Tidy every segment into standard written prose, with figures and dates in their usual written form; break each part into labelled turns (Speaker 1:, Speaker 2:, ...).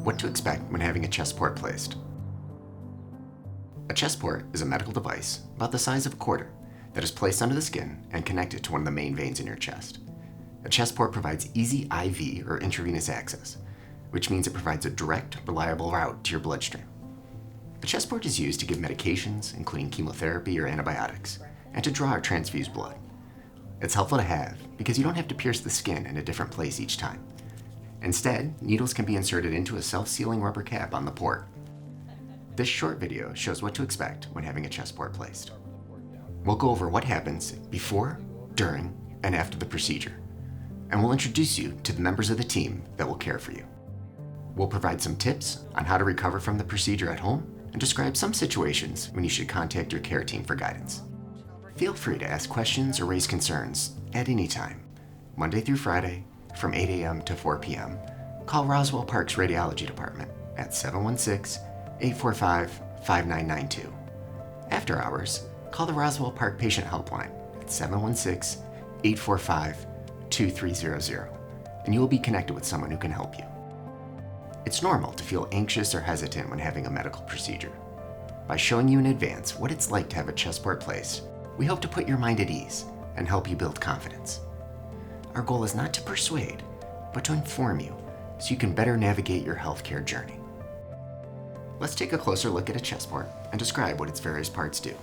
Speaker 1: What to expect when having a chest port placed. A chest port is a medical device about the size of a quarter that is placed under the skin and connected to one of the main veins in your chest. A chest port provides easy IV or intravenous access, which means it provides a direct, reliable route to your bloodstream. A chest port is used to give medications, including chemotherapy or antibiotics, and to draw or transfuse blood. It's helpful to have because you don't have to pierce the skin in a different place each time. Instead, needles can be inserted into a self-sealing rubber cap on the port. This short video shows what to expect when having a chest port placed. We'll go over what happens before, during, and after the procedure, and we'll introduce you to the members of the team that will care for you. We'll provide some tips on how to recover from the procedure at home and describe some situations when you should contact your care team for guidance. Feel free to ask questions or raise concerns at any time, Monday through Friday, from 8 a.m. to 4 p.m. Call Roswell Park's Radiology Department at 716-845-5992. After hours, call the Roswell Park Patient Helpline at 716-845-2300, and you will be connected with someone who can help you. It's normal to feel anxious or hesitant when having a medical procedure. By showing you in advance what it's like to have a chest port placed, we hope to put your mind at ease and help you build confidence. Our goal is not to persuade, but to inform you so you can better navigate your healthcare journey. Let's take a closer look at a chest port and describe what its various parts do.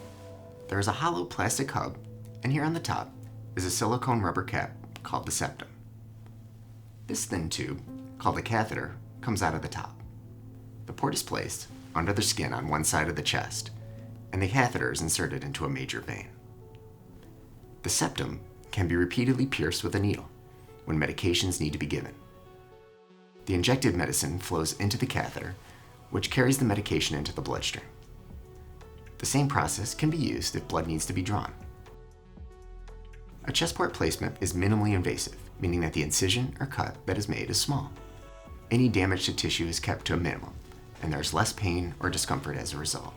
Speaker 1: There is a hollow plastic hub, and here on the top is a silicone rubber cap called the septum. This thin tube, called the catheter, comes out of the top. The port is placed under the skin on one side of the chest, and the catheter is inserted into a major vein. The septum can be repeatedly pierced with a needle when medications need to be given. The injected medicine flows into the catheter, which carries the medication into the bloodstream. The same process can be used if blood needs to be drawn. A chest port placement is minimally invasive, meaning that the incision or cut that is made is small. Any damage to tissue is kept to a minimum, and there's less pain or discomfort as a result.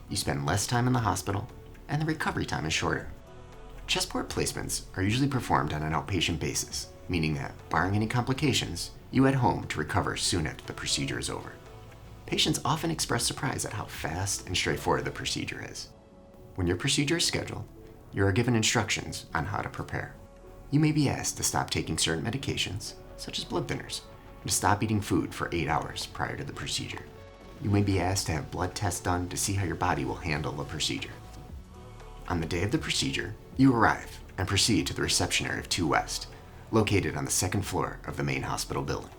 Speaker 1: You spend less time in the hospital, and the recovery time is shorter. Chest port placements are usually performed on an outpatient basis, meaning that, barring any complications, you head home to recover soon after the procedure is over. Patients often express surprise at how fast and straightforward the procedure is. When your procedure is scheduled, you are given instructions on how to prepare. You may be asked to stop taking certain medications, such as blood thinners, and to stop eating food for 8 hours prior to the procedure. You may be asked to have blood tests done to see how your body will handle the procedure. On the day of the procedure, you arrive and proceed to the reception area of 2 West, located on the second floor of the main hospital building.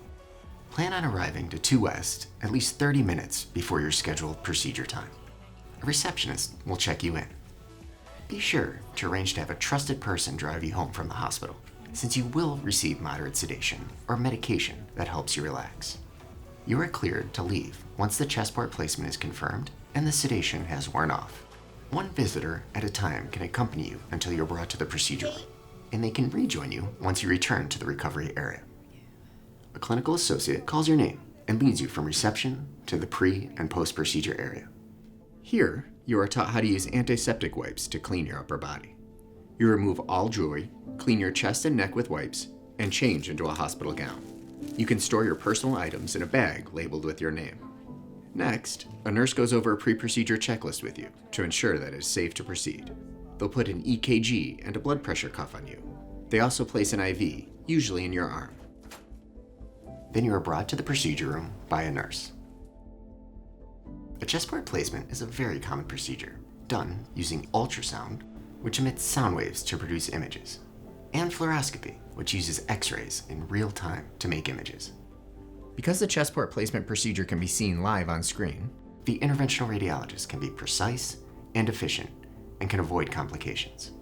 Speaker 1: Plan on arriving to 2 West at least 30 minutes before your scheduled procedure time. A receptionist will check you in. Be sure to arrange to have a trusted person drive you home from the hospital, since you will receive moderate sedation or medication that helps you relax. You are cleared to leave once the chest port placement is confirmed and the sedation has worn off. One visitor at a time can accompany you until you're brought to the procedure room, and they can rejoin you once you return to the recovery area. A clinical associate calls your name and leads you from reception to the pre- and post-procedure area. Here, you are taught how to use antiseptic wipes to clean your upper body. You remove all jewelry, clean your chest and neck with wipes, and change into a hospital gown. You can store your personal items in a bag labeled with your name. Next, a nurse goes over a pre-procedure checklist with you to ensure that it is safe to proceed. They'll put an EKG and a blood pressure cuff on you. They also place an IV, usually in your arm. Then you are brought to the procedure room by a nurse. A chest port placement is a very common procedure, done using ultrasound, which emits sound waves to produce images, and fluoroscopy, which uses X-rays in real time to make images. Because the chest port placement procedure can be seen live on screen, the interventional radiologist can be precise and efficient and can avoid complications.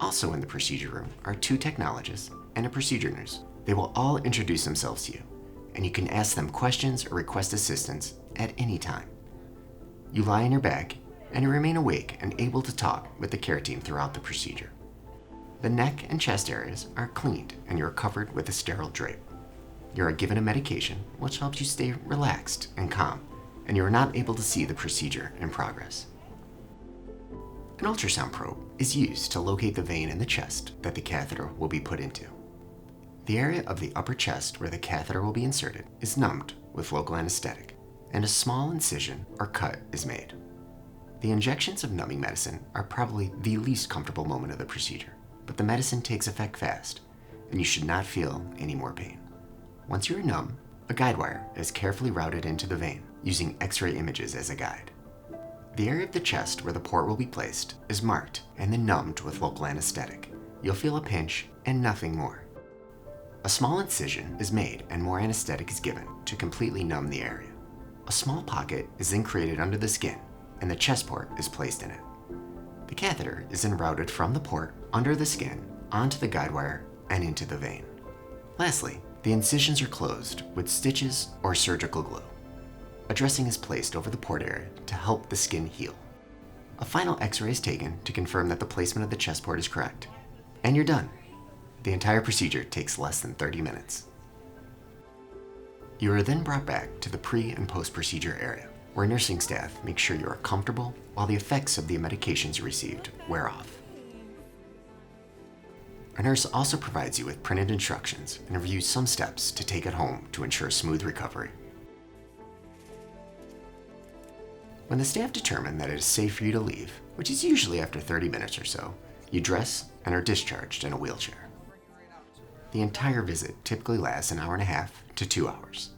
Speaker 1: Also in the procedure room are 2 technologists and a procedure nurse. They will all introduce themselves to you, and you can ask them questions or request assistance at any time. You lie on your back and you remain awake and able to talk with the care team throughout the procedure. The neck and chest areas are cleaned and you are covered with a sterile drape. You are given a medication which helps you stay relaxed and calm, and you are not able to see the procedure in progress. An ultrasound probe is used to locate the vein in the chest that the catheter will be put into. The area of the upper chest where the catheter will be inserted is numbed with local anesthetic, and a small incision or cut is made. The injections of numbing medicine are probably the least comfortable moment of the procedure, but the medicine takes effect fast, and you should not feel any more pain. Once you are numb, a guide wire is carefully routed into the vein using X-ray images as a guide. The area of the chest where the port will be placed is marked and then numbed with local anesthetic. You'll feel a pinch and nothing more. A small incision is made and more anesthetic is given to completely numb the area. A small pocket is then created under the skin and the chest port is placed in it. The catheter is then routed from the port under the skin onto the guide wire and into the vein. Lastly, the incisions are closed with stitches or surgical glue. A dressing is placed over the port area to help the skin heal. A final X-ray is taken to confirm that the placement of the chest port is correct. And you're done. The entire procedure takes less than 30 minutes. You are then brought back to the pre- and post-procedure area, where nursing staff make sure you are comfortable while the effects of the medications you received wear off. A nurse also provides you with printed instructions and reviews some steps to take at home to ensure smooth recovery. When the staff determine that it is safe for you to leave, which is usually after 30 minutes or so, you dress and are discharged in a wheelchair. The entire visit typically lasts an hour and a half to 2 hours.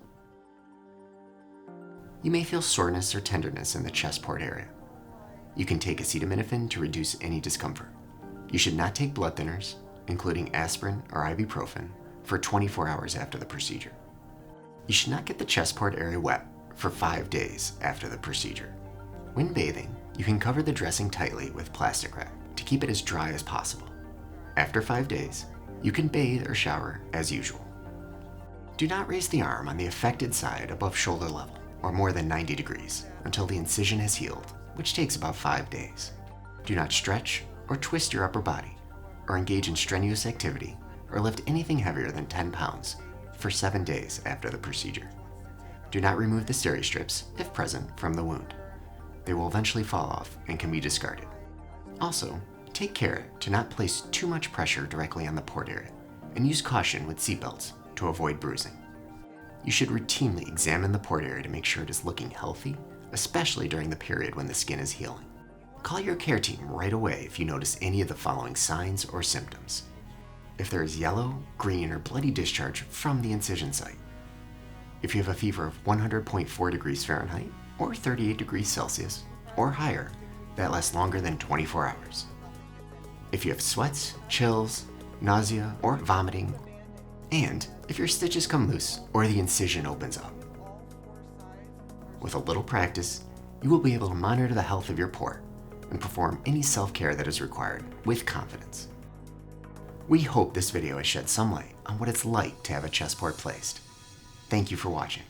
Speaker 1: You may feel soreness or tenderness in the chest port area. You can take acetaminophen to reduce any discomfort. You should not take blood thinners, including aspirin or ibuprofen, for 24 hours after the procedure. You should not get the chest port area wet for 5 days after the procedure. When bathing, you can cover the dressing tightly with plastic wrap to keep it as dry as possible. After 5 days, you can bathe or shower as usual. Do not raise the arm on the affected side above shoulder level or more than 90 degrees until the incision has healed, which takes about 5 days. Do not stretch or twist your upper body or engage in strenuous activity or lift anything heavier than 10 pounds for 7 days after the procedure. Do not remove the steri strips, if present, from the wound. They will eventually fall off and can be discarded. Also, take care to not place too much pressure directly on the port area and use caution with seatbelts to avoid bruising. You should routinely examine the port area to make sure it is looking healthy, especially during the period when the skin is healing. Call your care team right away if you notice any of the following signs or symptoms. If there is yellow, green, or bloody discharge from the incision site. If you have a fever of 100.4 degrees Fahrenheit or 38 degrees Celsius or higher that lasts longer than 24 hours. If you have sweats, chills, nausea, or vomiting, and if your stitches come loose or the incision opens up. With a little practice, you will be able to monitor the health of your port and perform any self-care that is required with confidence. We hope this video has shed some light on what it's like to have a chest port placed. Thank you for watching.